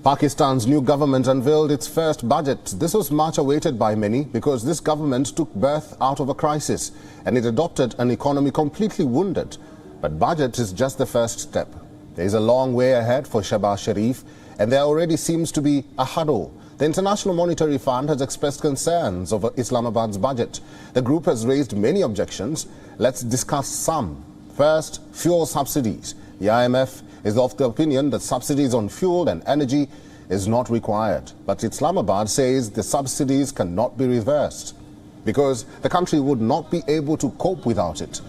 Pakistan's new government unveiled its first budget. This was much awaited by many because this government took birth out of a crisis and it adopted an economy completely wounded. But budget is just the first step. There is a long way ahead for Shehbaz Sharif and there already seems to be a huddle. The International Monetary Fund has expressed concerns over Islamabad's budget. The group has raised many objections. Let's discuss some. First, fuel subsidies. The IMF is of the opinion that subsidies on fuel and energy is not required. But Islamabad says the subsidies cannot be reversed because the country would not be able to cope without it.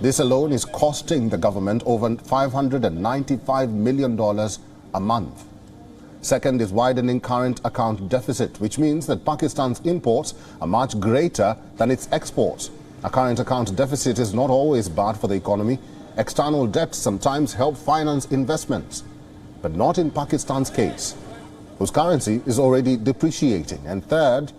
This alone is costing the government over $595 million a month. Second is widening current account deficit, which means that Pakistan's imports are much greater than its exports. A current account deficit is not always bad for the economy. External debt sometimes help finance investments, but not in Pakistan's case, whose currency is already depreciating. And third,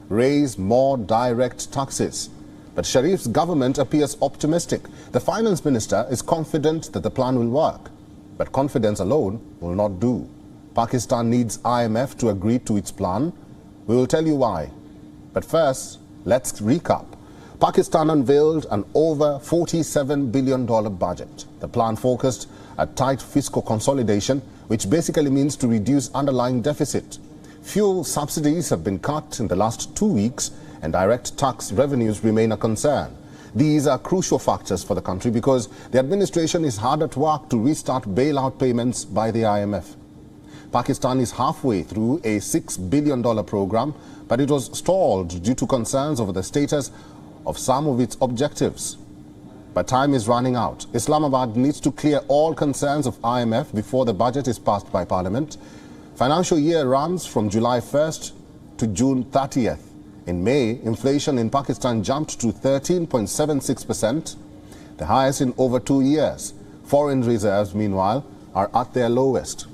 raise more direct taxes. But Sharif's government appears optimistic. The finance minister is confident that the plan will work, but confidence alone will not do. Pakistan needs IMF to agree to its plan. We will tell you why. But first, let's recap. Pakistan unveiled an over $47 billion budget. The plan focused at tight fiscal consolidation, which basically means to reduce underlying deficit. Fuel subsidies have been cut in the last 2 weeks and direct tax revenues remain a concern. These are crucial factors for the country because the administration is hard at work to restart bailout payments by the IMF. Pakistan is halfway through a $6 billion program, but it was stalled due to concerns over the status of some of its objectives. But time is running out. Islamabad needs to clear all concerns of IMF before the budget is passed by Parliament. Financial year runs from July 1st to June 30th. In May, inflation in Pakistan jumped to 13.76%, the highest in over 2 years. Foreign reserves, meanwhile, are at their lowest.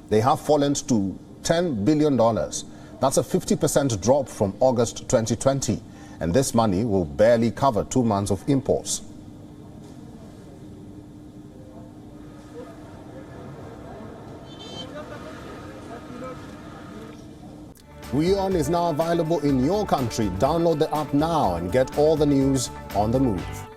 They have fallen to $10 billion. That's a 50% drop from August 2020. And this money will barely cover 2 months of imports. WION is now available in your country. Download the app now and get all the news on the move.